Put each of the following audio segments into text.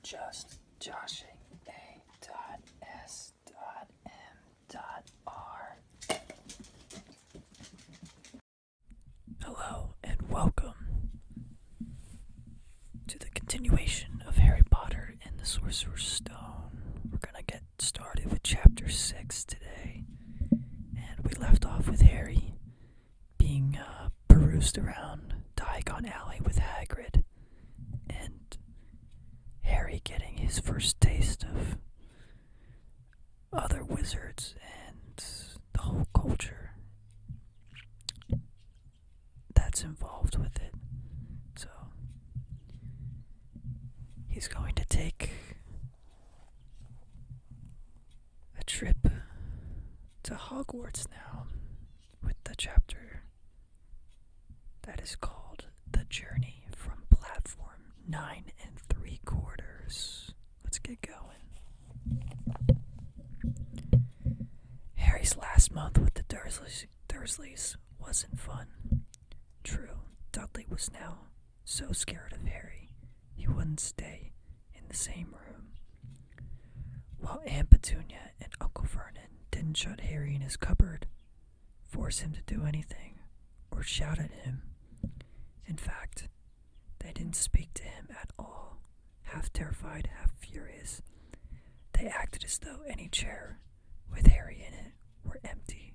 just joshing A.S.M.R. Hello and welcome to the continuation of Harry Potter and the Sorcerer's Stone. We're gonna get started with chapter 6 today, and we left off with Harry being perused around Diagon Alley with Hagrid, and Harry getting his first taste of other wizards and the whole culture that's involved with it. So he's going to take a trip to Hogwarts now with the chapter that is called The Journey from Platform 9 3/4. Let's get going. Harry's last month with the Dursleys wasn't fun. True, Dudley was now so scared of Harry, he wouldn't stay in the same room. While Aunt Petunia and Uncle Vernon didn't shut Harry in his cupboard, force him to do anything, or shout at him. In fact, they didn't speak to him at all. Half terrified, half furious, they acted as though any chair with Harry in it were empty.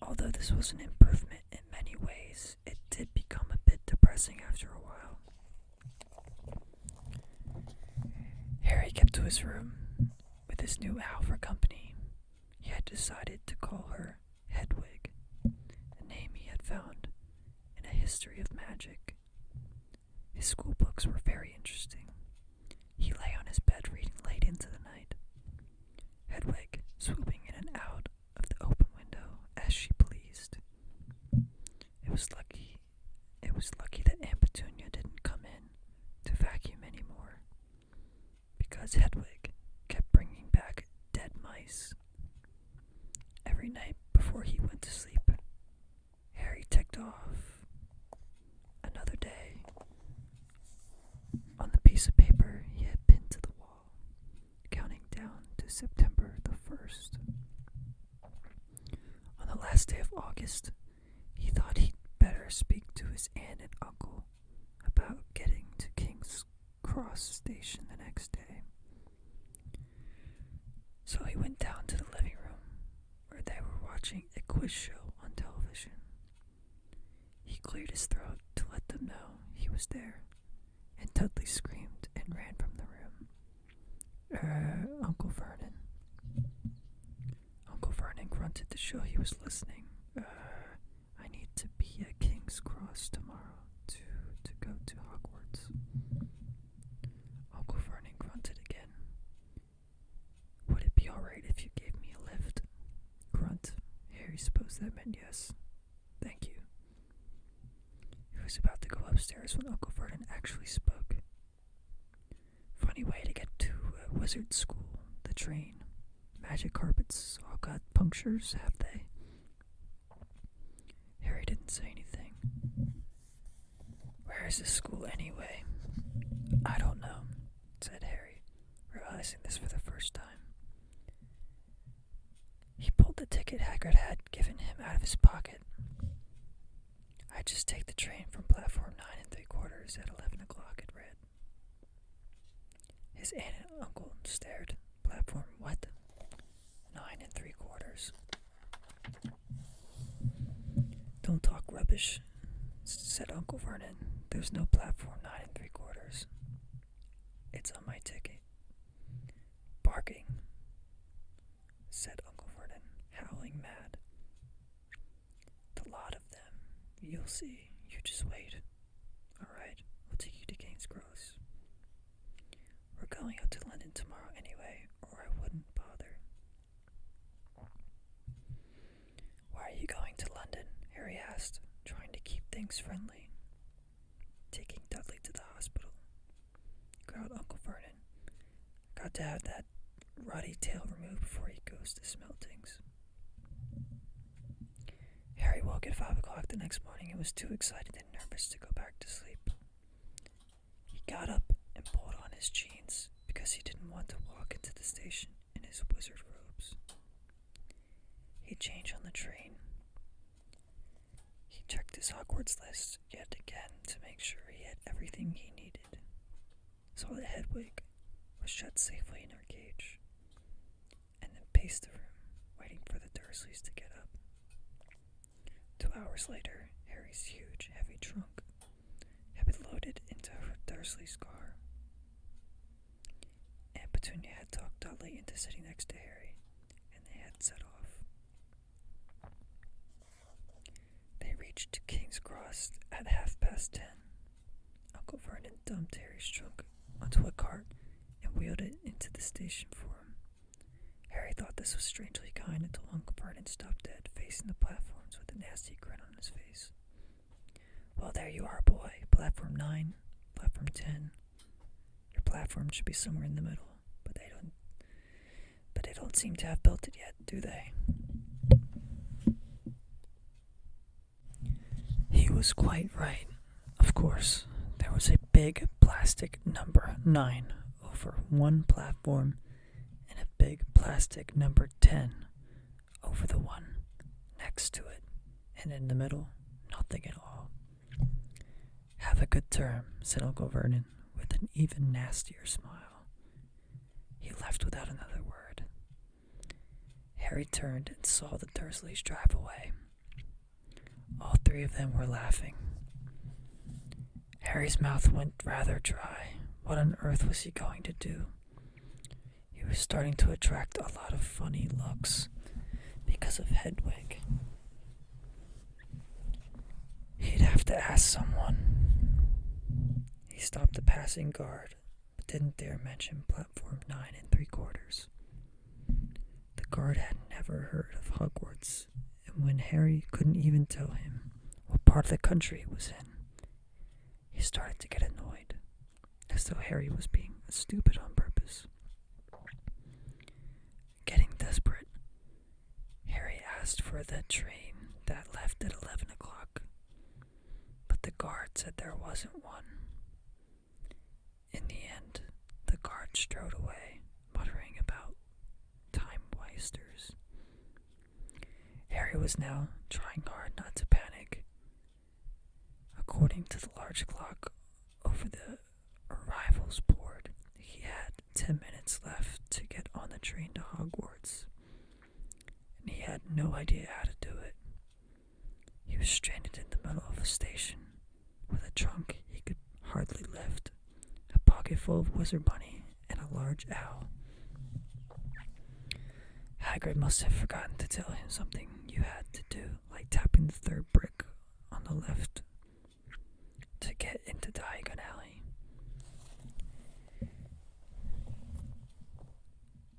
Although this was an improvement in many ways, it did become a bit depressing after a while. Harry kept to his room with his new owl for company. He had decided to call her Hedwig, a name he had found in a history of magic. His school books were very interesting. He lay on his bed reading late into the night, Hedwig swooping in and out of the open window as she pleased. It was lucky that Aunt Petunia didn't come in to vacuum anymore, because Hedwig kept bringing back dead mice. Every night before he went to sleep, Harry ticked off another day on the piece of paper he had pinned to the wall, counting down to September the 1st. On the last day of August, he thought he'd better speak to his aunt and uncle about getting to King's Cross Station the next day. So he went down to the living room, where they were watching a quiz show on television. He cleared his throat to let them know he was there, and Dudley screamed and ran from the room. Uncle Vernon. Uncle Vernon grunted to show he was listening. I need to be at King's Cross tomorrow to go to Hogwarts. Uncle Vernon grunted again. Would it be alright if you gave me a lift? Grunt. Harry supposed that meant yes. Thank you. He was about to go upstairs when Uncle Vernon actually spoke. Funny way to get to wizard school, the train. Magic carpets all got punctures, have they? Harry didn't say anything. Where is this school anyway? I don't know, said Harry, realizing this for the first time. He pulled the ticket Hagrid had given him out of his pocket. I just take the train from platform 9 3/4 at 11 o'clock, it read. His aunt and uncle stared. Platform what? 9 3/4. Don't talk rubbish, said Uncle Vernon. There's no platform 9 3/4. It's on my ticket. Barking, said Uncle Vernon, howling mad. The lot of them. You'll see. You just wait. Alright, we'll take you to King's Cross. We're going out to London tomorrow anyway, or I wouldn't bother. Why are you going to London? Harry asked, trying to keep things friendly. Taking Dudley to the hospital, growled Uncle Vernon. Got to have that ruddy tail removed before he goes to Smeltings. Harry woke at 5 o'clock the next morning and was too excited and nervous to go back to sleep. He got up and pulled on his jeans because he didn't want to walk into the station in his wizard robes. He changed on the train. He checked his Hogwarts list yet again to make sure he had everything he needed. Saw that Hedwig was shut safely in her cage, and then paced the room, waiting for the Dursleys to get up. 2 hours later, Harry's huge, heavy trunk had been loaded into Dursley's car. Aunt Petunia had talked Dudley into sitting next to Harry, and they had set off. They reached King's Cross at 10:30. Uncle Vernon dumped Harry's trunk onto a cart and wheeled it into the station for him. Harry thought this was strangely kind until Uncle Vernon stopped dead, facing the platforms with a nasty grin on his face. "Well, there you are, boy. Platform 9, platform 10. Your platform should be somewhere in the middle, but they don't seem to have built it yet, do they?" He was quite right. Of course, there was a big plastic number 9 over one platform and a big plastic number 10 over the one next to it, and in the middle, nothing at all. "Have a good term," said Uncle Vernon, with an even nastier smile. He left without another word. Harry turned and saw the Dursleys drive away. All 3 of them were laughing. Harry's mouth went rather dry. What on earth was he going to do? He was starting to attract a lot of funny looks because of Hedwig. He'd have to ask someone. He stopped a passing guard, but didn't dare mention platform 9 3/4. The guard had never heard of Hogwarts, and when Harry couldn't even tell him what part of the country it was in, he started to get annoyed, as though Harry was being stupid on purpose. Getting desperate, Harry asked for the train that left at 11 o'clock, but the guard said there wasn't one. In the end, the guard strode away, muttering about time wasters. Harry was now trying hard not to panic. According to the large clock over the arrivals board, he had 10 minutes left to get on the train to Hogwarts, and he had no idea how to do it. He was stranded in the middle of a station with a trunk he could hardly lift, a pocket full of wizard money, and a large owl. Hagrid must have forgotten to tell him something you had to do, like tapping the 3rd brick on the left to get into Diagon Alley.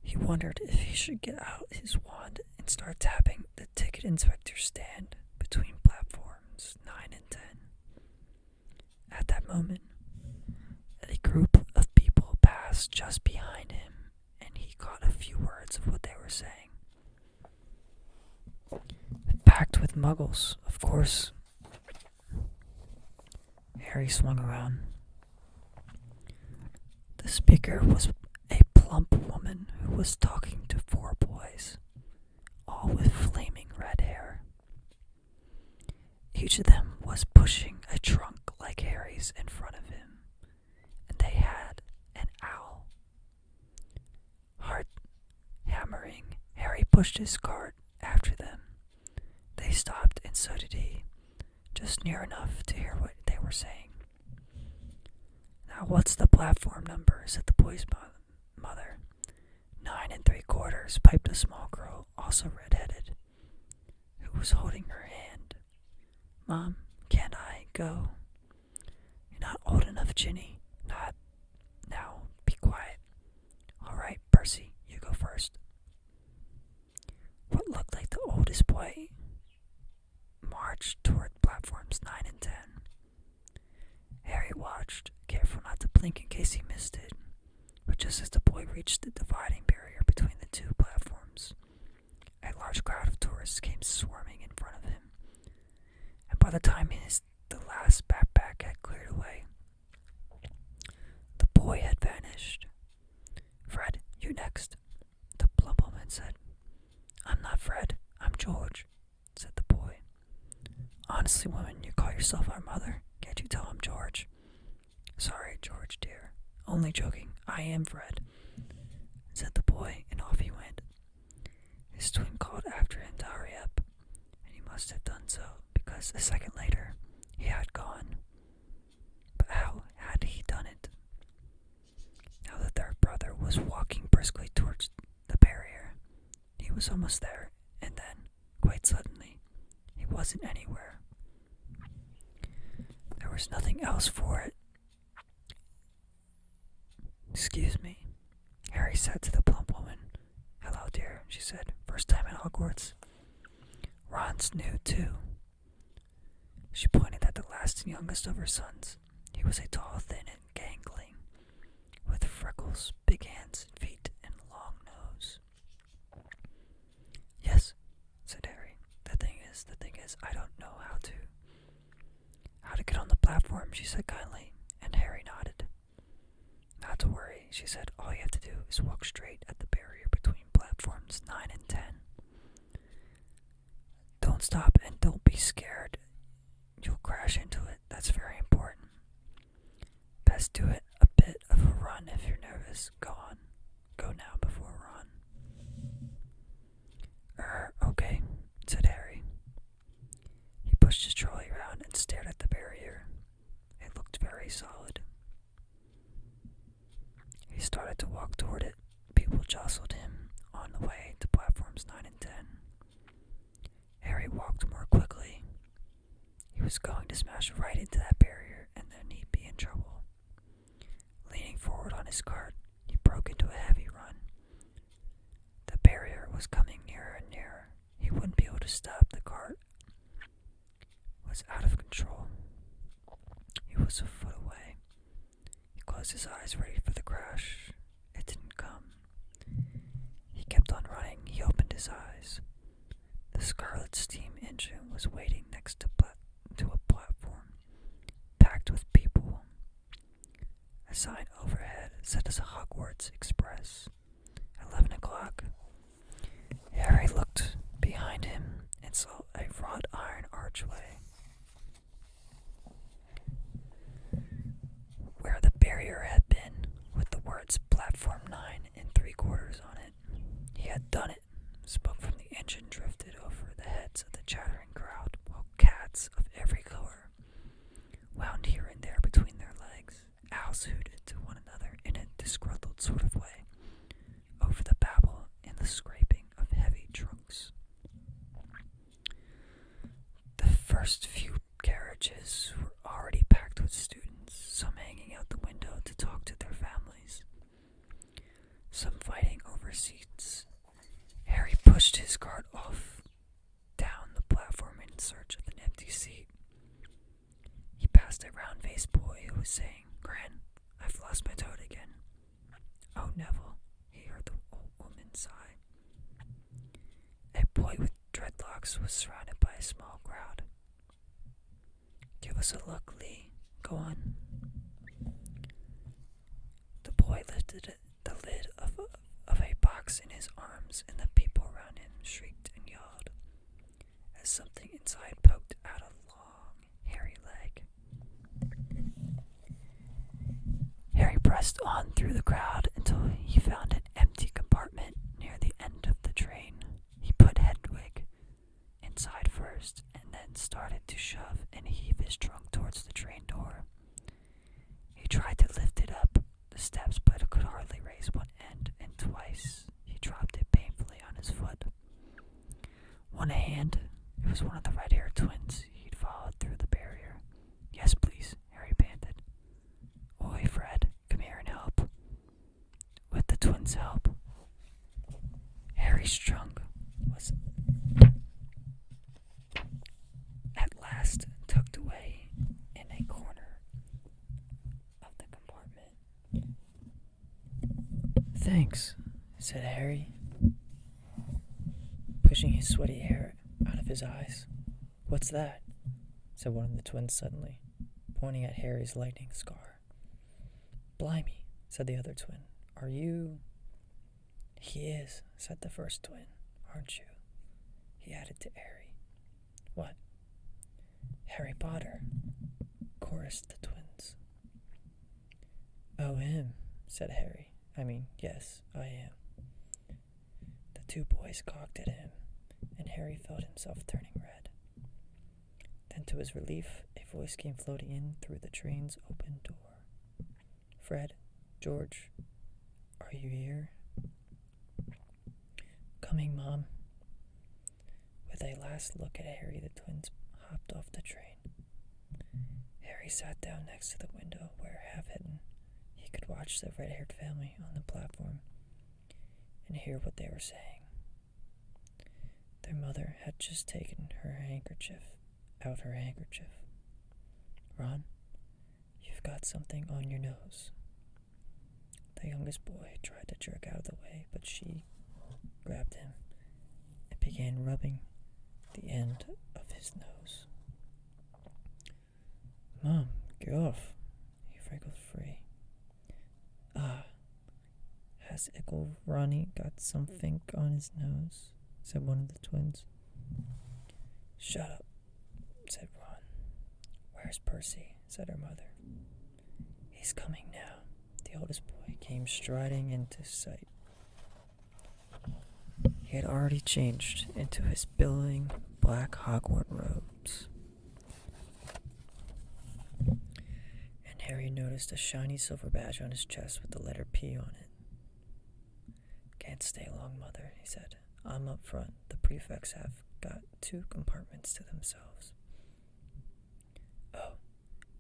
He wondered if he should get out his wand and start tapping the ticket inspector's stand between platforms 9 and 10. At that moment, a group of people passed just behind him, and he caught a few words of what they were saying. Packed with muggles, of course. Harry swung around. The speaker was a plump woman who was talking to 4 boys, all with flaming red hair. Each of them was pushing a trunk like Harry's in front of him, and they had an owl. Heart hammering, Harry pushed his cart after them. They stopped, and so did he, just near enough to hear what they were saying. "Now what's the platform number?" said the boy's mother. 9 3/4, piped a small girl, also red-headed, who was holding her hand. "Mom, can't I go?" "You're not old enough, Ginny. Not now. Be quiet." "All right, Percy, you go first." What looked like the oldest boy marched toward platforms 9 and 10. Harry watched, careful not to blink in case he missed it. But just as the boy reached the dividing barrier between the 2 platforms, a large crowd of tourists came swarming in front of him. And by the time the last backpack had cleared away, the boy had vanished. yourself our mother. Can't you tell I'm George?" "Sorry, George, dear. Only joking. I am Fred," said the boy, and off he went. His twin called after him to hurry up, and he must have done so, because a second later, he had gone. But how had he done it? Now the third brother was walking briskly towards the barrier. He was almost there, and then, quite suddenly, he wasn't anywhere. There was nothing else for it. "Excuse me," Harry said to the plump woman. "Hello, dear," she said. "First time at Hogwarts?" Ron's new, too. She pointed at the last and youngest of her sons. He was a tall, thin, and gangling, with freckles, big hands and feet, and a long nose. "Yes," said Harry. The thing is, I don't know how to get on the platform," she said kindly, and Harry nodded. "Not to worry," she said. "All you have to do is walk straight at the barrier between platforms 9 and 10. Don't stop and don't be scared. You'll crash into it. That's very important. Best do it a bit of a run if you're nervous. Go on. Go now before Ron." Okay," said Harry. He pushed his trolley around and stared at the barrier. It looked very solid. He started to walk toward it. People jostled him on the way to platforms 9 and 10. Harry walked more quickly. He was going to smash right into that barrier, and then he'd be in trouble. Leaning forward on his cart, he broke into a heavy run. The barrier was coming nearer and nearer. He wouldn't be able to stop. The cart was out of control. He was a foot away. He closed his eyes, ready for the crash. It didn't come. He kept on running. He opened his eyes. The Scarlet steam engine was waiting next to a platform, packed with people. A sign overhead said as a Hogwarts Express, 11 o'clock. Harry looked behind him and saw a wrought iron archway. Where the barrier had been, with the words Platform 9 and 3/4 on it. He had done it. Smoke from the engine drifted over the heads of the chattering crowd, while cats of every color wound here and there between their legs. Owls hooted to one another in a disgruntled sort of way over the babble and the scraping of heavy trunks. The first few carriages were already packed with students, some hanging out the window to talk to their families, some fighting over seats. Harry pushed his cart off down the platform in search of an empty seat. He passed a round-faced boy who was saying, "Gran, I've lost my toad again." "Oh, Neville," he heard the old woman sigh. A boy with dreadlocks was surrounded by a small crowd. "Give us a look, Lee. Go on." The boy lifted the lid of a box in his arms, and the people around him shrieked and yelled as something inside poked out a long, hairy leg. Harry pressed on through the crowd until he found an empty compartment near the end of the train. He put Hedwig inside first, and then started to shove and heave his trunk towards the train door. He tried to lift it up the steps, but could hardly raise one end, and twice he dropped it painfully on his foot. One hand, it was one of the red-haired twins he'd followed through the barrier. "Yes, please," Harry panted. "Oi, Fred, come here and help." With the twins' help, Harry's trunk was at last tucked away in a corner of the compartment. "Thanks," said Harry, pushing his sweaty hair out of his eyes. "What's that?" said one of the twins suddenly, pointing at Harry's lightning scar. "Blimey," said the other twin. "Are you—" "He is," said the first twin. "Aren't you?" he added to Harry. "What?" Harry Potter, chorused the twins. Oh, him, said Harry. Yes, I am. The two boys gawked at him, and Harry felt himself turning red. Then, to his relief, a voice came floating in through the train's open door. Fred, George, are you here? Coming, Mom. With a last look at Harry, the twins hopped off the train. Harry sat down next to the window where, half hidden, he could watch the red-haired family on the platform and hear what they were saying. Their mother had just taken her handkerchief. Ron, you've got something on your nose. The youngest boy tried to jerk out of the way, but she grabbed him and began rubbing the end of his nose. Mom, get off. He wriggled free. Has Ickle Ronnie got something on his nose? Said one of the twins. Shut up, said Ron. Where's Percy? Said her mother. He's coming now. The oldest boy came striding into sight. He had already changed into his billowing black Hogwarts robes. And Harry noticed a shiny silver badge on his chest with the letter P on it. Can't stay long, Mother, he said. I'm up front. The prefects have got 2 compartments to themselves. Oh,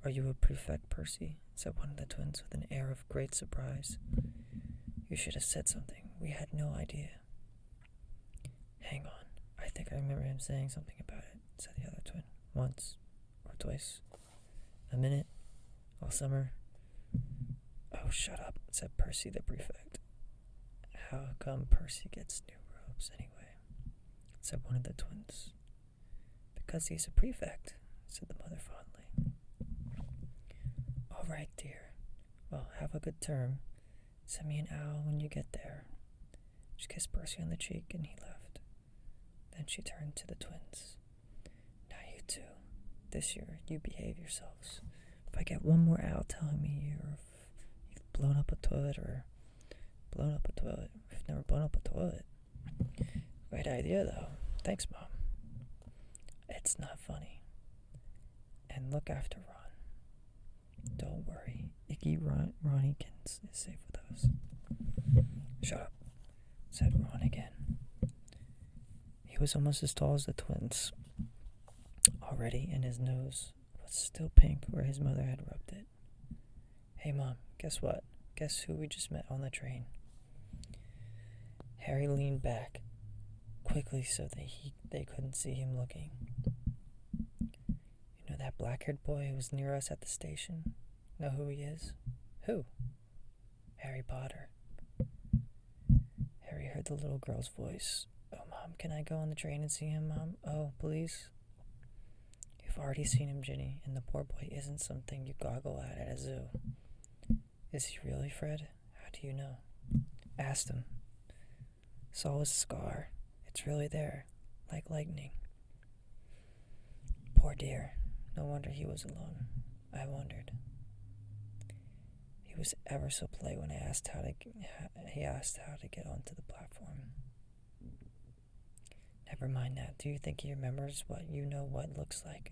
are you a prefect, Percy? Said one of the twins with an air of great surprise. You should have said something. We had no idea. Hang on. I think I remember him saying something about it, said the other twin. Once or twice. A minute. All summer. Oh, shut up, said Percy the prefect. How come Percy gets new robes anyway? Said one of the twins. Because he's a prefect, said the mother fondly. All right, dear. Well, have a good term. Send me an owl when you get there. She kissed Percy on the cheek and he left. Then she turned to the twins. Now you two, this year you behave yourselves. If I get one more owl telling me you've blown up a toilet or blown up a toilet, we've never blown up a toilet. Great idea though. Thanks, Mom. It's not funny. And look after Ron. Don't worry, Icky Ronnykins is safe with us. Shut up, said Ron again. He was almost as tall as the twins already, and his nose was still pink where his mother had rubbed it. Hey, Mom, guess what? Guess who we just met on the train? Harry leaned back quickly so that they couldn't see him looking. You know that black-haired boy who was near us at the station? Know who he is? Who? Harry Potter. Harry heard the little girl's voice. Oh, Mom, can I go on the train and see him, Mom? Oh, please? You've already seen him, Ginny, and the poor boy isn't something you goggle at a zoo. Is he really, Fred? How do you know? Asked him. Saw his scar. It's really there, like lightning. Poor dear. No wonder he was alone. I wondered. He was ever so polite when he asked how to get onto the platform. Never mind that. Do you think he remembers what looks like?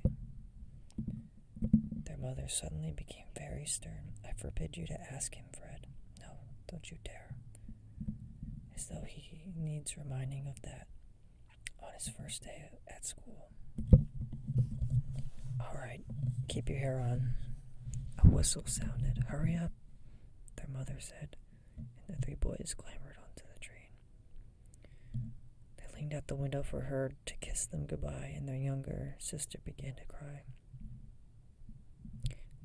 Their mother suddenly became very stern. I forbid you to ask him, Fred. No, don't you dare. As though he needs reminding of that on his first day at school. All right, keep your hair on. A whistle sounded. Hurry up, their mother said, and the 3 boys clambered onto the train. They leaned out the window for her to kiss them goodbye, and their younger sister began to cry.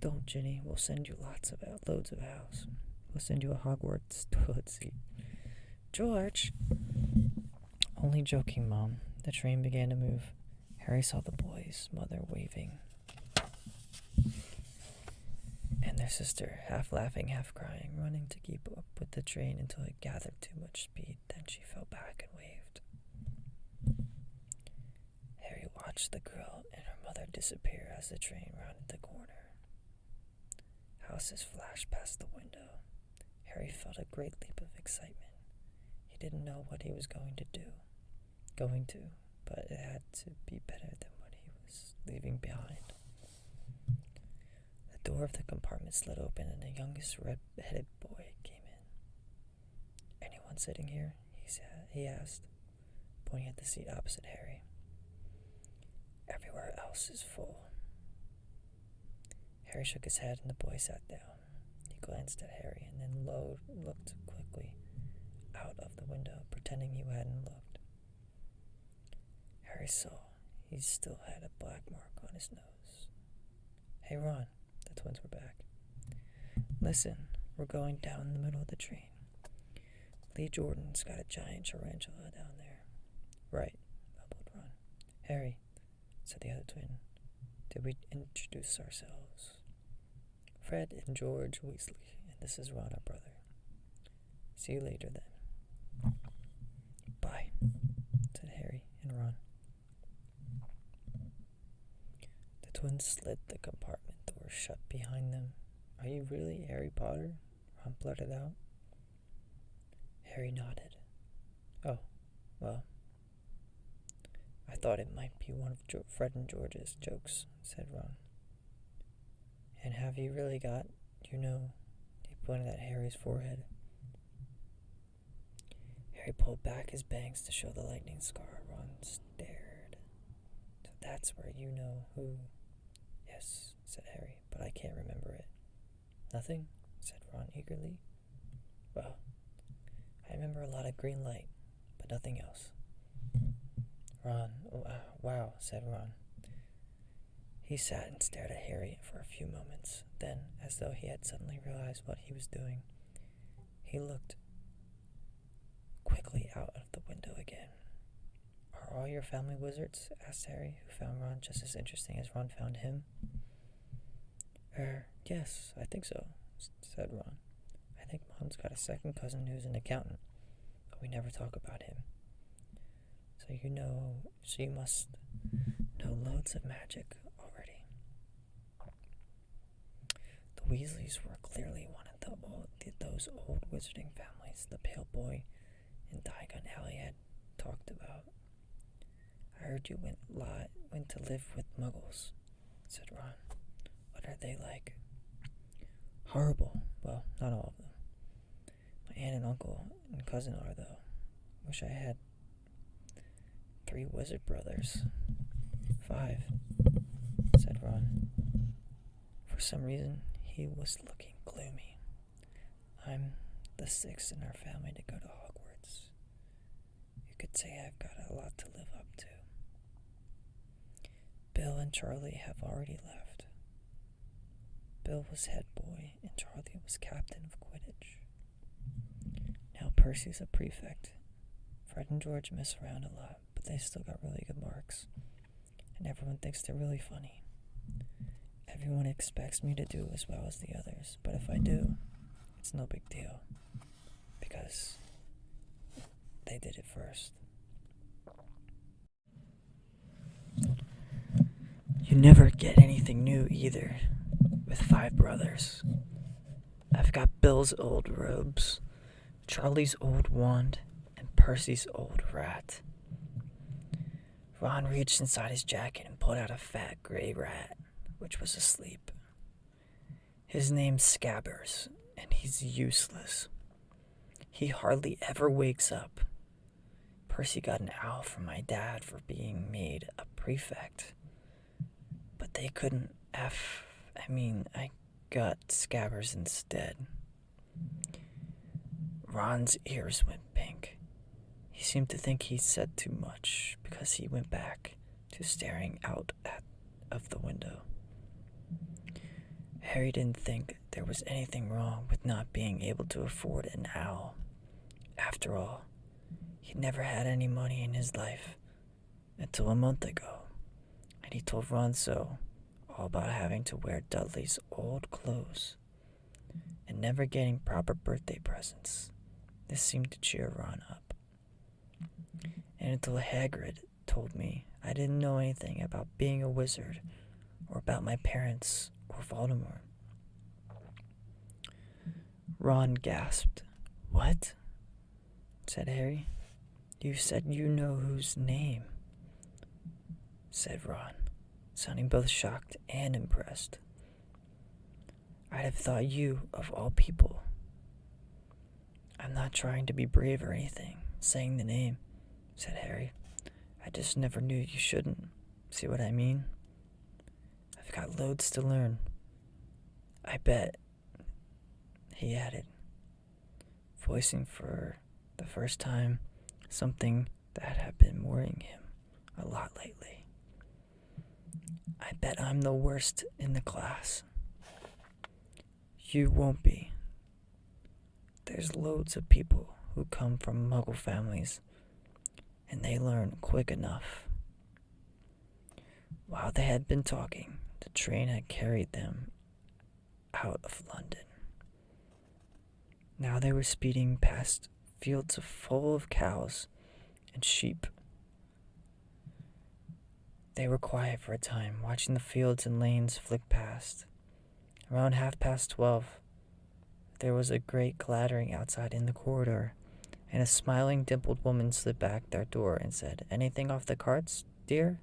Don't, Ginny. We'll send you loads of owls. We'll send you a Hogwarts toilet seat. George! Only joking, Mom. The train began to move. Harry saw the boys' mother waving, and their sister, half laughing, half crying, running to keep up with the train until it gathered too much speed. Then she fell back and waved. Harry Harry watched the girl and her mother disappear as the train rounded the corner. Houses flashed past the window. Harry felt a great leap of excitement. He didn't know what he was going to, but it had to be better than what he was leaving behind. The door of the compartment slid open and the youngest red-headed boy came in. "Anyone sitting here?" he asked, pointing at the seat opposite Harry. "Everywhere else is full." Harry shook his head and the boy sat down. He glanced at Harry and then looked quickly out of the window, pretending he hadn't looked. Harry saw he still had a black mark on his nose. "Hey, Ron," the twins were back. "Listen, we're going down the middle of the train. Lee Jordan's got a giant tarantula down there." "Right," mumbled Ron. "Harry," said the other twin, "did we introduce ourselves?" "Fred and George Weasley, and this is Ron, our brother. See you later, then." "Bye," said Harry and Ron. The twins slid the compartment door shut behind them. "Are you really Harry Potter?" Ron blurted out. Harry nodded. "Oh, well, I thought it might be one of Fred and George's jokes," said Ron. "And have you really got, he pointed at Harry's forehead. Harry pulled back his bangs to show the lightning scar. Ron stared. "So that's where you know who." "Yes," said Harry, "but I can't remember it." "Nothing?" said Ron eagerly. "Well, I remember a lot of green light, but nothing else." "Ron, wow," said Ron. He sat and stared at Harry for a few moments. Then, as though he had suddenly realized what he was doing, he looked quickly out of the window again. "Are all your family wizards?" asked Harry, who found Ron just as interesting as Ron found him. Yes, I think so," said Ron. "I think Mom's got a second cousin who's an accountant, but we never talk about him. So you must know loads of magic already." The Weasleys were clearly one of those old wizarding families the pale boy in Diagon Alley had talked about. "I heard you went to live with Muggles," said Ron. "What are they like?" "Horrible. Well, not all of them. My aunt and uncle and cousin are, though. Wish I had 3 wizard brothers." "5, said Ron. For some reason, he was looking gloomy. "I'm the 6th in our family to go to Hogwarts. You could say I've got a lot to live up to. Bill and Charlie have already left. Bill was head boy and Charlie was captain of Quidditch. Now Percy's a prefect. Fred and George mess around a lot, but they still got really good marks. And everyone thinks they're really funny. Everyone expects me to do as well as the others, but if I do, it's no big deal. Because they did it first." "You never get anything new either, with 5 brothers. I've got Bill's old robes, Charlie's old wand, and Percy's old rat." Ron reached inside his jacket and pulled out a fat gray rat, which was asleep. "His name's Scabbers, and he's useless. He hardly ever wakes up. Percy got an owl from my dad for being made a prefect. But they couldn't I got Scabbers instead." Ron's ears went pink. He seemed to think he said too much because he went back to staring out of the window. Harry didn't think there was anything wrong with not being able to afford an owl. After all, he'd never had any money in his life until a month ago, and he told Ron so, all about having to wear Dudley's old clothes and never getting proper birthday presents. This seemed to cheer Ron up. And until Hagrid told me I didn't know anything about being a wizard or about my parents or Voldemort. Ron gasped. What? Said Harry. You said you know whose name? Said Ron, sounding both shocked and impressed. I'd have thought you, of all people. I'm not trying to be brave or anything, saying the name, said Harry. I just never knew you shouldn't. See what I mean? I've got loads to learn. I bet, he added, voicing for the first time something that had been worrying him a lot lately. I bet I'm the worst in the class. You won't be. There's loads of people who come from Muggle families, and they learn quick enough. While they had been talking, the train had carried them out of London. Now they were speeding past fields full of cows and sheep. They were quiet for a time, watching the fields and lanes flick past. Around 12:30, there was a great clattering outside in the corridor, and a smiling, dimpled woman slid back their door and said, Anything off the carts, dear?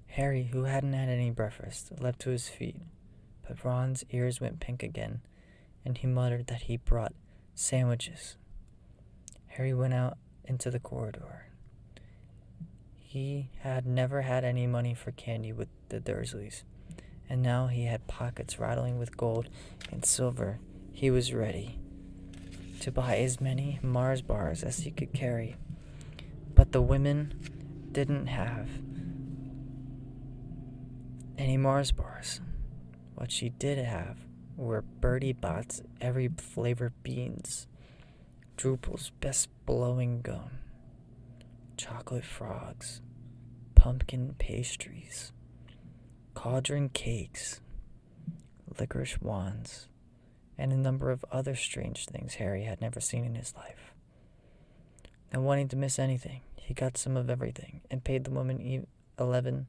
Harry, who hadn't had any breakfast, leapt to his feet, but Ron's ears went pink again, and he muttered that he brought sandwiches. Harry went out into the corridor. He had never had any money for candy with the Dursleys, and now he had pockets rattling with gold and silver. He was ready to buy as many Mars bars as he could carry. But the women didn't have any Mars bars. What she did have were Bertie Bott's every flavored beans, Droople's best blowing gum, chocolate frogs, pumpkin pastries, cauldron cakes, licorice wands, and a number of other strange things Harry had never seen in his life. Not wanting to miss anything, he got some of everything and paid the woman 11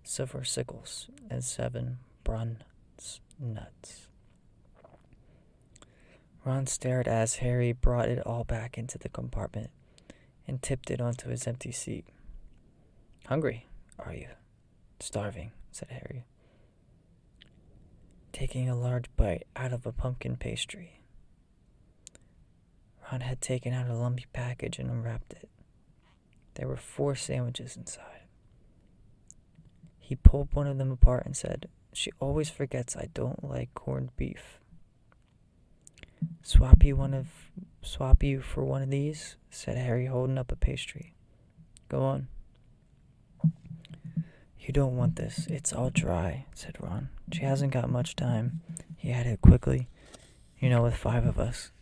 silver sickles and 7 bronze nuts. Ron stared as Harry brought it all back into the compartment and tipped it onto his empty seat. Hungry, are you? Starving, said Harry, taking a large bite out of a pumpkin pastry. Ron had taken out a lumpy package and unwrapped it. There were 4 sandwiches inside. He pulled one of them apart and said, She always forgets I don't like corned beef. Swap you for one of these, said Harry, holding up a pastry. Go on. You don't want this. It's all dry, said Ron. She hasn't got much time. He added quickly. With 5 of us.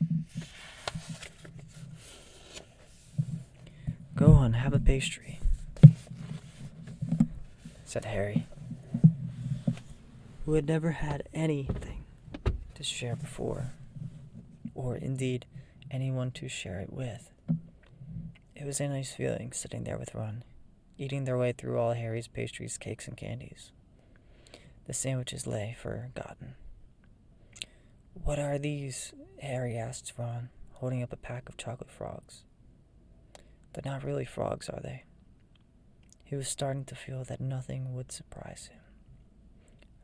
Go on, have a pastry, said Harry, who had never had anything to share before, or indeed anyone to share it with. It was a nice feeling sitting there with Ron, eating their way through all Harry's pastries, cakes, and candies. The sandwiches lay forgotten. What are these? Harry asked Ron, holding up a pack of chocolate frogs. They're not really frogs, are they? He was starting to feel that nothing would surprise him.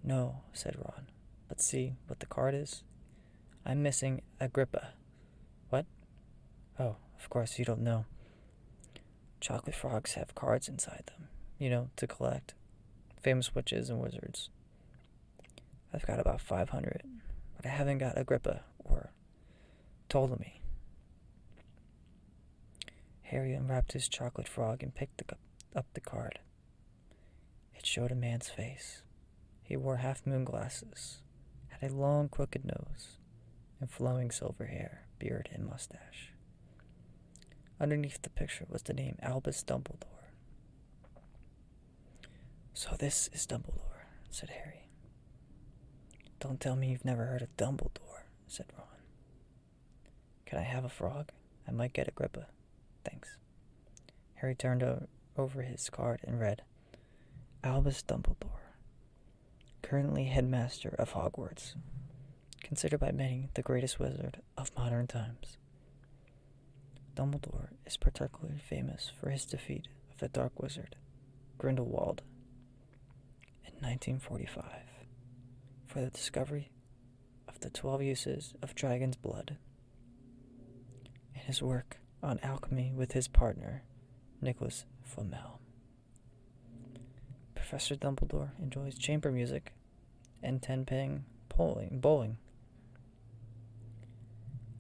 No, said Ron, but see what the card is? I'm missing Agrippa. What? Oh, of course you don't know. Chocolate frogs have cards inside them, to collect. Famous witches and wizards. I've got about 500, but I haven't got Agrippa or Ptolemy. Harry unwrapped his chocolate frog and picked up the card. It showed a man's face. He wore half-moon glasses, had a long, crooked nose, and flowing silver hair, beard, and mustache. Underneath the picture was the name Albus Dumbledore. So this is Dumbledore, said Harry. Don't tell me you've never heard of Dumbledore, said Ron. Can I have a frog? I might get Agrippa. Thanks. Harry turned over his card and read, Albus Dumbledore, currently headmaster of Hogwarts, considered by many the greatest wizard of modern times. Dumbledore is particularly famous for his defeat of the Dark Wizard, Grindelwald, in 1945, for the discovery of the 12 uses of dragon's blood, and his work on alchemy with his partner, Nicholas Flamel. Professor Dumbledore enjoys chamber music and 10-pin bowling.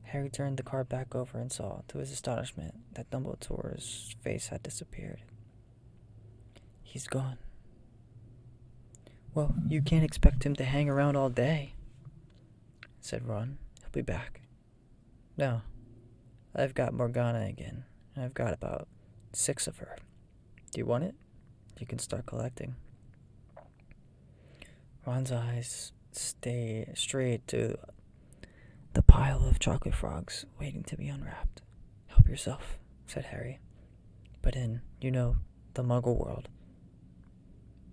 Harry turned the card back over and saw, to his astonishment, that Dumbledore's face had disappeared. He's gone. Well, you can't expect him to hang around all day, said Ron. He'll be back. No, I've got Morgana again, and I've got about 6 of her. Do you want it? You can start collecting. Ron's eyes strayed to the pile of chocolate frogs waiting to be unwrapped. Help yourself, said Harry. But in, the Muggle world,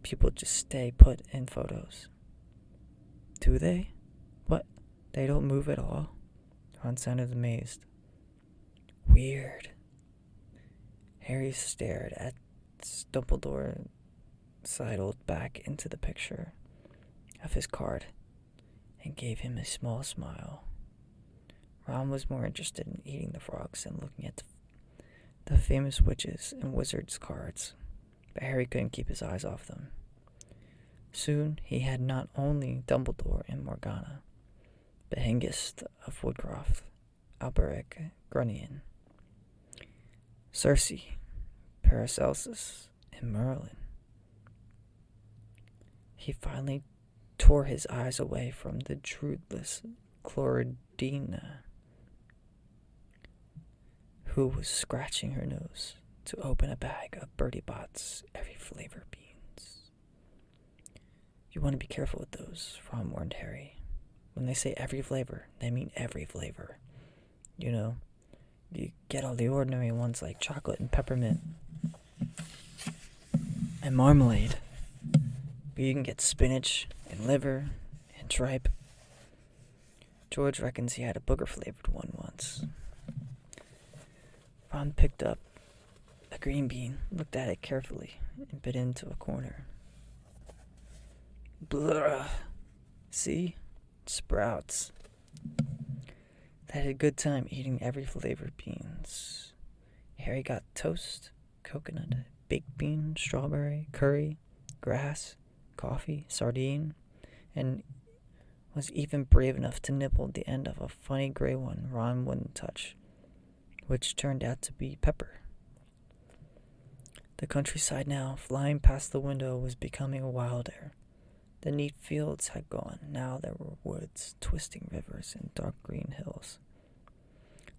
people just stay put in photos. Do they? What? They don't move at all? Ron sounded amazed. Weird. Harry stared at Dumbledore, sidled back into the picture of his card, and gave him a small smile. Ron was more interested in eating the frogs than looking at the famous witches and wizards cards, but Harry couldn't keep his eyes off them. Soon he had not only Dumbledore and Morgana, but Hengist of Woodcroft, Alberic Grunion, Circe, Paracelsus, and Merlin. He finally tore his eyes away from the truthless Chloridina, who was scratching her nose to open a bag of Bertie Bott's every flavor beans. You want to be careful with those, Ron warned Harry. When they say every flavor, they mean every flavor. You get all the ordinary ones like chocolate and peppermint and marmalade, but you can get spinach and liver and tripe. George reckons he had a booger-flavored one once. Ron picked up a green bean, looked at it carefully, and bit into a corner. Blah! See? Sprouts. They had a good time eating every flavored beans. Harry got toast, coconut, baked bean, strawberry, curry, grass, coffee, sardine, and was even brave enough to nibble the end of a funny gray one Ron wouldn't touch, which turned out to be pepper. The countryside now, flying past the window, was becoming wilder. The neat fields had gone. Now there were woods, twisting rivers, and dark green hills.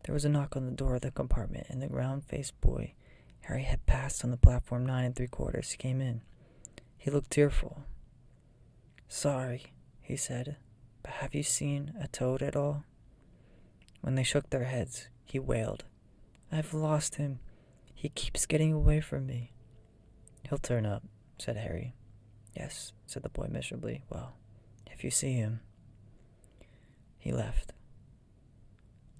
There was a knock on the door of the compartment, and the round-faced boy Harry had passed on the platform 9 3/4 came in. He looked tearful. Sorry, he said, but have you seen a toad at all? When they shook their heads, he wailed, I've lost him. He keeps getting away from me. He'll turn up, said Harry. Yes, said the boy miserably. Well, if you see him. He left.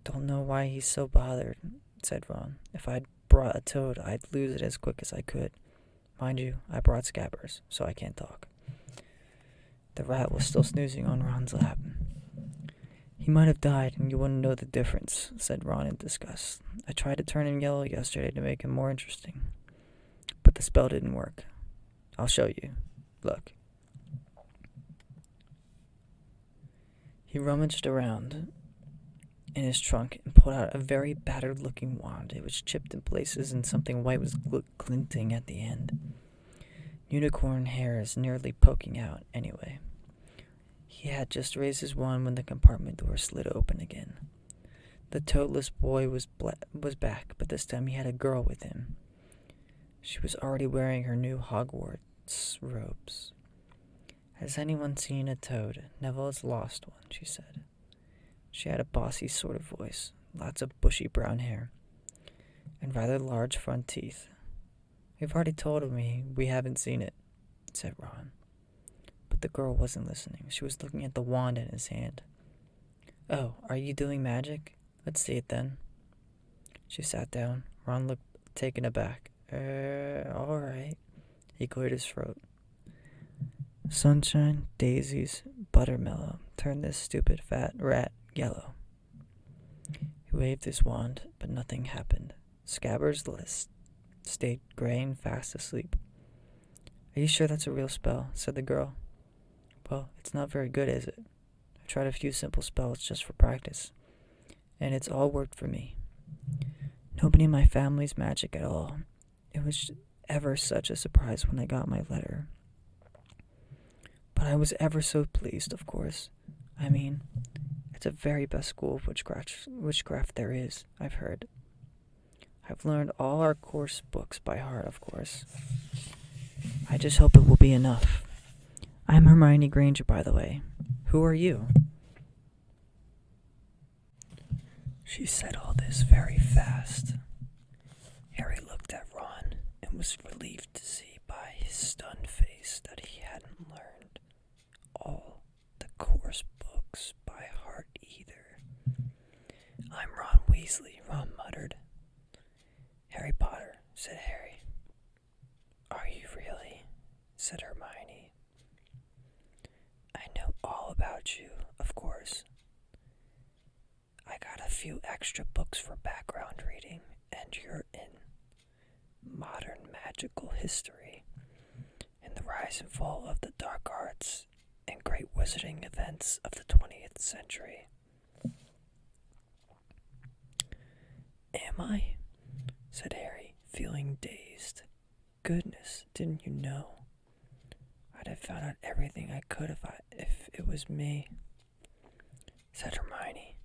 Don't know why he's so bothered, said Ron. If I'd brought a toad, I'd lose it as quick as I could. Mind you, I brought Scabbers, so I can't talk. The rat was still snoozing on Ron's lap. He might have died, and you wouldn't know the difference, said Ron in disgust. I tried to turn him yellow yesterday to make him more interesting, but the spell didn't work. I'll show you. Look. He rummaged around in his trunk and pulled out a very battered-looking wand. It was chipped in places, and something white was glinting at the end. Unicorn hairs nearly poking out, anyway. He had just raised his wand when the compartment door slid open again. The toadless boy was back, but this time he had a girl with him. She was already wearing her new Hogwarts robes. Has anyone seen a toad? Neville has lost one, she said. She had a bossy sort of voice, lots of bushy brown hair, and rather large front teeth. We've already told me we haven't seen it, said Ron. But the girl wasn't listening. She was looking at the wand in his hand. Oh, are you doing magic? Let's see it then. She sat down. Ron looked taken aback. Alright. He cleared his throat. Sunshine, daisies, buttermellow, turn this stupid fat rat yellow. He waved his wand, but nothing happened. Scabbers list stayed gray and fast asleep. Are you sure that's a real spell? Said the girl. Well, it's not very good, is it? I tried a few simple spells just for practice, and it's all worked for me. Nobody in my family's magic at all. It was ever such a surprise when I got my letter. But I was ever so pleased, of course. I mean, it's the very best school of witchcraft there is, I've heard. I've learned all our course books by heart, of course. I just hope it will be enough. I'm Hermione Granger, by the way. Who are you? She said all this very fast. Harry looked at Ron and was relieved to see by his stunned face that he hadn't learned all the course books by heart either. I'm Ron Weasley, Ron muttered. Harry Potter, said Harry. Are you really? Said Hermione. I know all about you, of course. I got a few extra books for background reading, and you're in modern magical history, and the rise and fall of the dark arts, and great wizarding events of the 20th century. Am I? Said Harry, feeling dazed. Goodness, didn't you know? I'd have found out everything I could if it was me, said Hermione.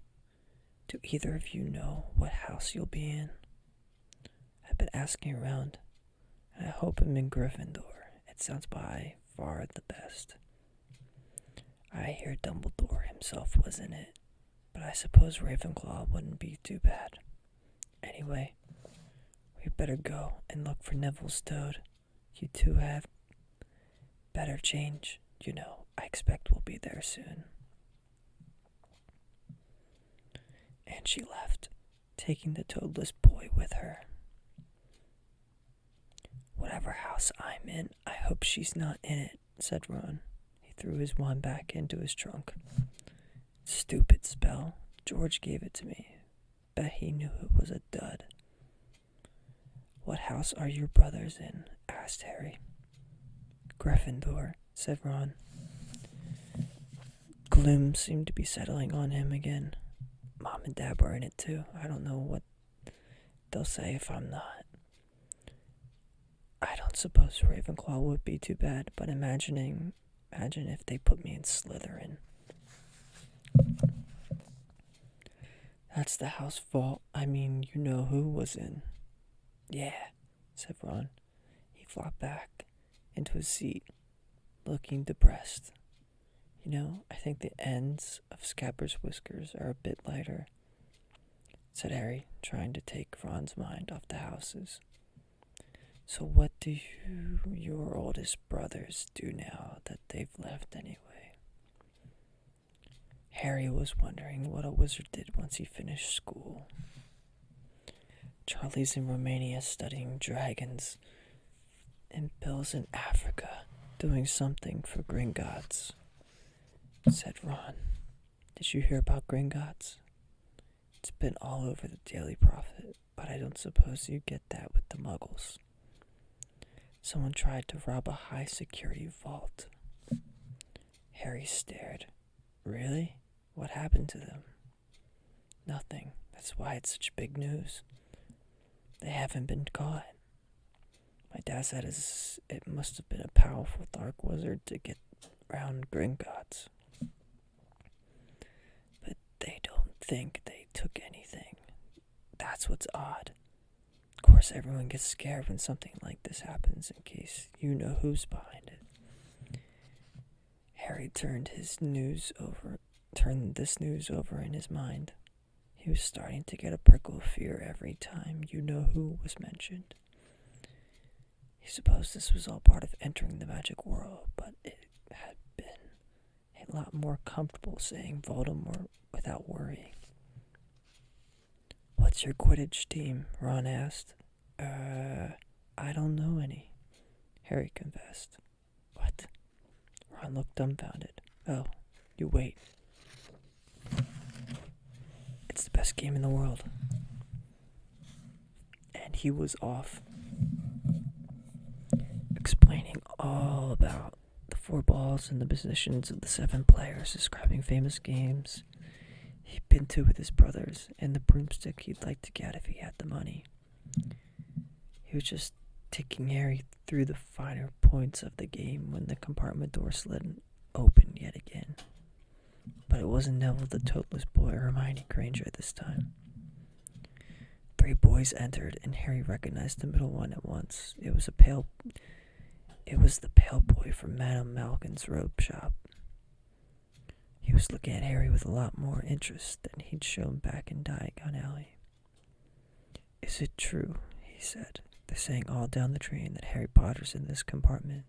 Do either of you know what house you'll be in? I've been asking around, and I hope I'm in Gryffindor. It sounds by far the best. I hear Dumbledore himself was in it, but I suppose Ravenclaw wouldn't be too bad. Anyway, we'd better go and look for Neville's toad. You two have better change. You know, I expect we'll be there soon. And she left, taking the toadless boy with her. Whatever house I'm in, I hope she's not in it, said Ron. He threw his wand back into his trunk. Stupid spell. George gave it to me. Bet he knew it was a dud. What house are your brothers in? Asked Harry. Gryffindor, said Ron. Gloom seemed to be settling on him again. Mom and Dad were in it too. I don't know what they'll say if I'm not. I don't suppose Ravenclaw would be too bad, but imagine if they put me in Slytherin. That's the house vault. I mean, you know who was in. Yeah, said Ron. He flopped back into his seat, looking depressed. You know, I think the ends of Scabbers' whiskers are a bit lighter, said Harry, trying to take Ron's mind off the houses. So what do your oldest brothers do now that they've left anyway? Harry was wondering what a wizard did once he finished school. Charlie's in Romania studying dragons, and Bill's in Africa doing something for Gringotts, said Ron. Did you hear about Gringotts? It's been all over the Daily Prophet, but I don't suppose you get that with the Muggles. Someone tried to rob a high-security vault. Harry stared. Really? What happened to them? Nothing. That's why it's such big news. They haven't been caught. My dad said it must have been a powerful dark wizard to get around Gringotts. But they don't think they took anything. That's what's odd. Of course, everyone gets scared when something like this happens in case you know who's behind it. Harry turned this news over in his mind. He was starting to get a prickle of fear every time you know who was mentioned. He supposed this was all part of entering the magic world, but it had been a lot more comfortable saying Voldemort without worrying. "What's your Quidditch team?" Ron asked. I don't know any," Harry confessed. "What?" Ron looked dumbfounded. "Oh, you wait. It's the best game in the world." And he was off, explaining all about the 4 balls and the positions of the 7 players, describing famous games he'd been to with his brothers, and the broomstick he'd like to get if he had the money. He was just taking Harry through the finer points of the game when the compartment door slid open yet again. But it wasn't Neville the toeless boy or Hermione Granger this time. 3 boys entered, and Harry recognized the middle one at once. It was the pale boy from Madame Malkin's robe shop. He was looking at Harry with a lot more interest than he'd shown back in Diagon Alley. "Is it true," he said, "they're saying all down the train that Harry Potter's in this compartment?"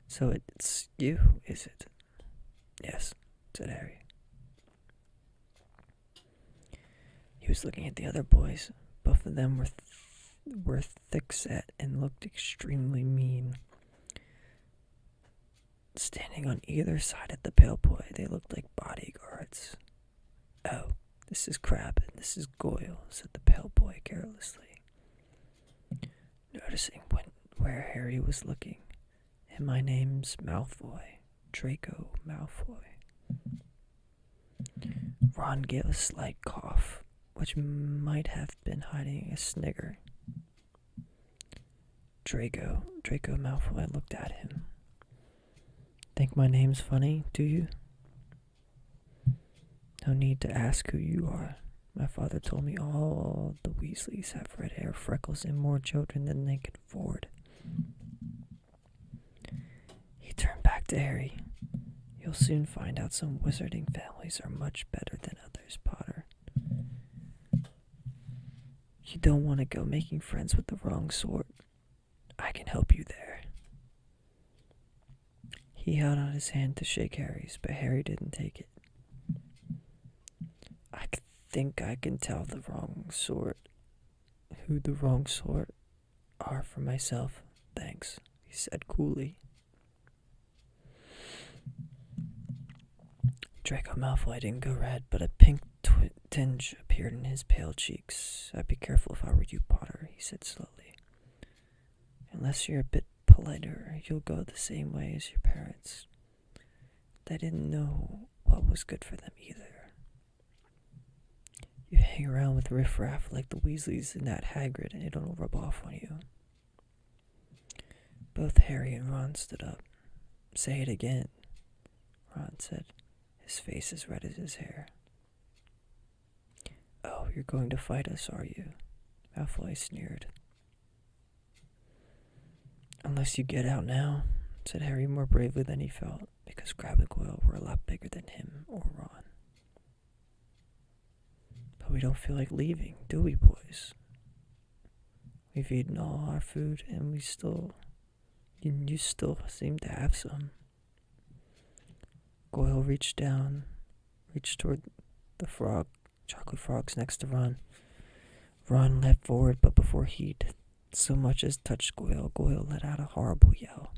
"So it's you, is it?" "Yes," said Harry. He was looking at the other boys. Both of them were thick-set and looked extremely mean. Standing on either side of the pale boy, they looked like bodyguards. "Oh, this is Crabbe and this is Goyle," said the pale boy carelessly, noticing where Harry was looking. "And my name's Malfoy, Draco Malfoy." Ron gave a slight cough, which might have been hiding a snigger. Draco Malfoy looked at him. "Think my name's funny, do you?" "No need to ask who you are. My father told me all the Weasleys have red hair, freckles, and more children than they can afford." He turned back to Harry. "You'll soon find out some wizarding families are much better than others, Potter. You don't want to go making friends with the wrong sort. I can help you there." He held out his hand to shake Harry's, but Harry didn't take it. "I think I can tell who the wrong sort are for myself, thanks," he said coolly. Draco Malfoy didn't go red, but a pink tinge appeared in his pale cheeks. "I'd be careful if I were you, Potter," he said slowly. "Unless you're a bit politer, you'll go the same way as your parents. They didn't know what was good for them either. You hang around with riffraff like the Weasleys and that Hagrid, and it'll rub off on you." Both Harry and Ron stood up. "Say it again," Ron said, his face as red as his hair. "Oh, you're going to fight us, are you?" Malfoy sneered. "Unless you get out now," said Harry more bravely than he felt, because Crabbe and Goyle were a lot bigger than him or Ron. "But we don't feel like leaving, do we, boys? We've eaten all our food, and you still seem to have some." Goyle reached toward the chocolate frogs next to Ron. Ron leapt forward, but before he'd so much as touched Goyle let out a horrible yell.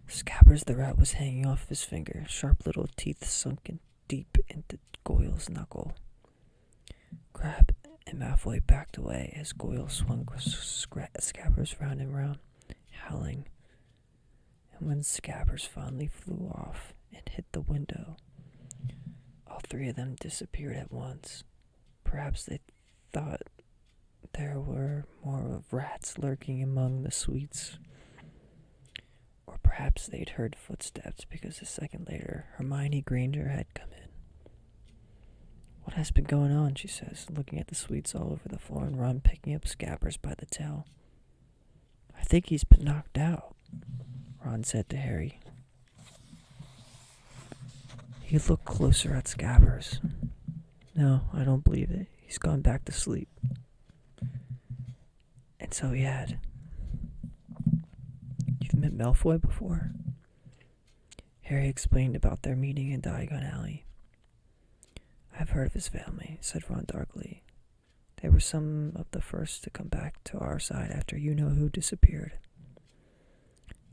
Scabbers the rat was hanging off his finger, sharp little teeth sunken deep into Goyle's knuckle. Crabbe and Malfoy backed away as Goyle swung Scabbers round and round, howling. And when Scabbers finally flew off and hit the window, all 3 of them disappeared at once. Perhaps they thought there were more of rats lurking among the sweets. Or perhaps they'd heard footsteps because a second later Hermione Granger had come in. "What has been going on?" she says, looking at the sweets all over the floor and Ron picking up Scabbers by the tail. "I think he's been knocked out," Ron said to Harry. He looked closer at Scabbers. "No, I don't believe it. He's gone back to sleep." And so he had. You've met Malfoy before? Harry explained about their meeting in Diagon Alley. I've heard of his family, said Ron darkly. They were some of the first to come back to our side after you-know-who disappeared.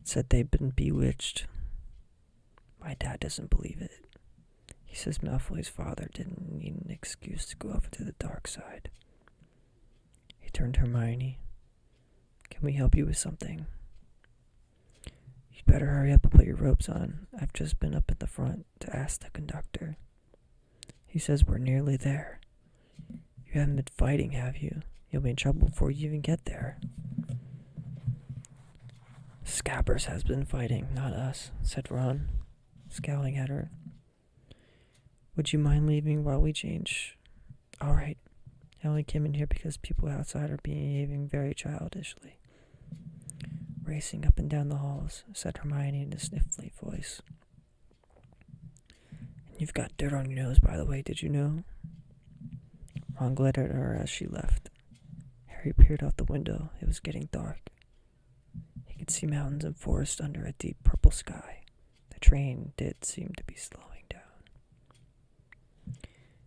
Said they'd been bewitched. My dad doesn't believe it. He says Malfoy's father didn't need an excuse to go over to the dark side. He turned to Hermione. Can we help you with something? You'd better hurry up and put your robes on. I've just been up at the front to ask the conductor. He says we're nearly there. You haven't been fighting, have you? You'll be in trouble before you even get there. Scabbers has been fighting, not us, said Ron, scowling at her. Would you mind leaving while we change? All right. I only came in here because people outside are behaving very childishly. Racing up and down the halls, said Hermione in a sniffly voice. And you've got dirt on your nose, by the way, did you know? Ron glared at her as she left. Harry peered out the window. It was getting dark. He could see mountains and forest under a deep purple sky. The train did seem to be slowing down.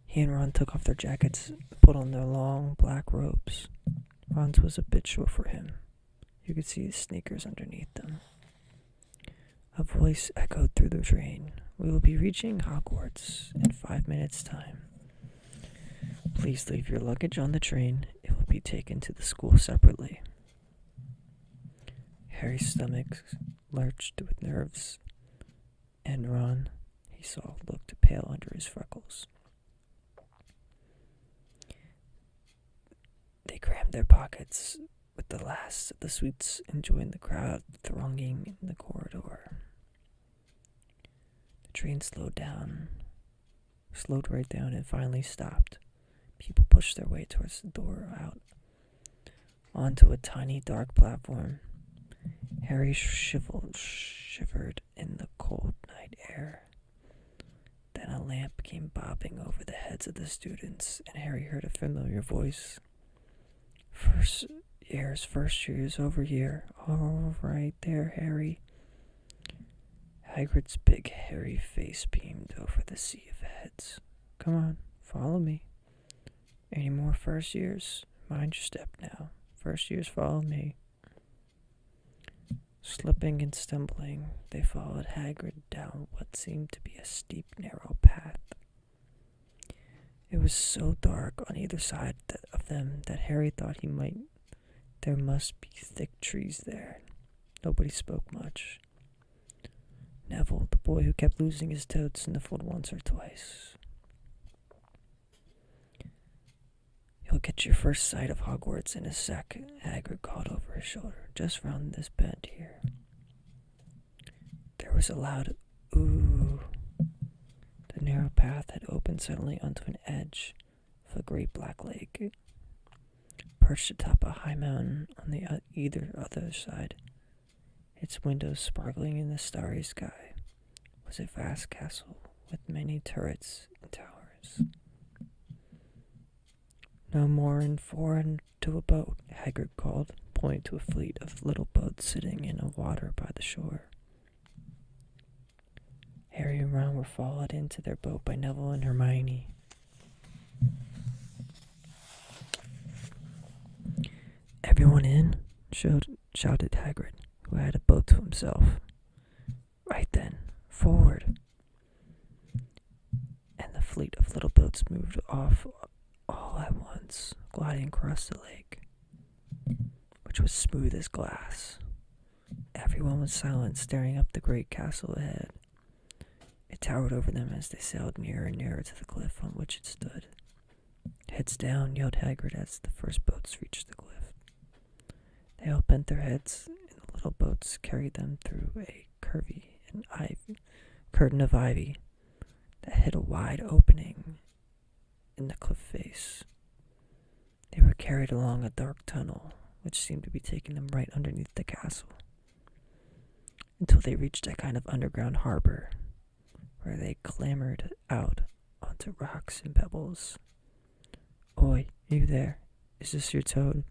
He and Ron took off their jackets and put on their long black robes. Ron's was a bit short for him. You could see his sneakers underneath them. A voice echoed through the train. We will be reaching Hogwarts in 5 minutes' time. Please leave your luggage on the train. It will be taken to the school separately. Harry's stomach lurched with nerves, and Ron, he saw, looked pale under his freckles. They crammed their pockets with the last of the sweets and joined the crowd thronging in the corridor. The train slowed right down and finally stopped. People pushed their way towards the door out onto a tiny dark platform. Harry shivered in the cold night air. Then a lamp came bobbing over the heads of the students, and Harry heard a familiar voice. First years over here. All right there, Harry. Hagrid's big, hairy face beamed over the sea of heads. Come on, follow me. Any more first years? Mind your step now. First years, follow me. Slipping and stumbling, they followed Hagrid down what seemed to be a steep, narrow path. It was so dark on either side of them that Harry thought there must be thick trees there. Nobody spoke much. Neville, the boy who kept losing his toad, sniffled once or twice. You'll get your first sight of Hogwarts in a sec, Hagrid called over his shoulder, just round this bend here. There was a loud ooh. The narrow path had opened suddenly onto an edge of a great black lake. Perched atop a high mountain on the other side, its windows sparkling in the starry sky, was a vast castle with many turrets and towers. No more than 4 into a boat, Hagrid called, pointing to a fleet of little boats sitting in the water by the shore. Harry and Ron were followed into their boat by Neville and Hermione. Everyone in? Shouted Hagrid, who had a boat to himself. Right then, forward. And the fleet of little boats moved off all at once, gliding across the lake, which was smooth as glass. Everyone was silent, staring up the great castle ahead. It towered over them as they sailed nearer and nearer to the cliff on which it stood. Heads down, yelled Hagrid as the first boats reached the cliff. They all bent their heads, and the little boats carried them through a curtain of ivy that hid a wide opening in the cliff face. They were carried along a dark tunnel, which seemed to be taking them right underneath the castle, until they reached a kind of underground harbor, where they clambered out onto rocks and pebbles. Oi, you there? Is this your toad?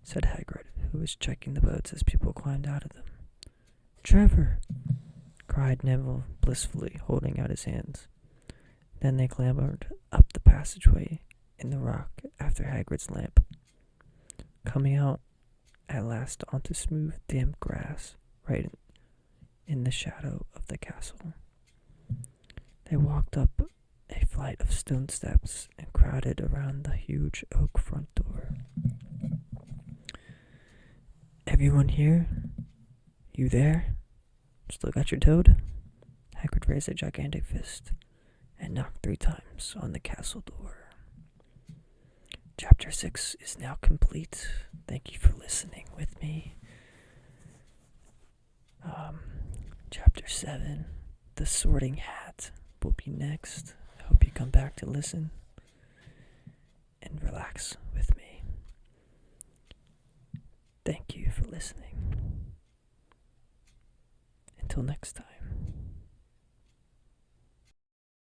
said Hagrid, who was checking the boats as people climbed out of them. Trevor! Cried Neville blissfully, holding out his hands. Then they clambered up the passageway in the rock after Hagrid's lamp, coming out at last onto smooth, damp grass right in the shadow of the castle. They walked up a flight of stone steps and crowded around the huge oak front door. Everyone here? You there? Still got your toad? Hagrid raised a gigantic fist and knocked 3 times on the castle door. Chapter 6 is now complete. Thank you for listening with me. Chapter 7, The Sorting Hat, will be next. I hope you come back to listen and relax with me. Thank you for listening. Until next time.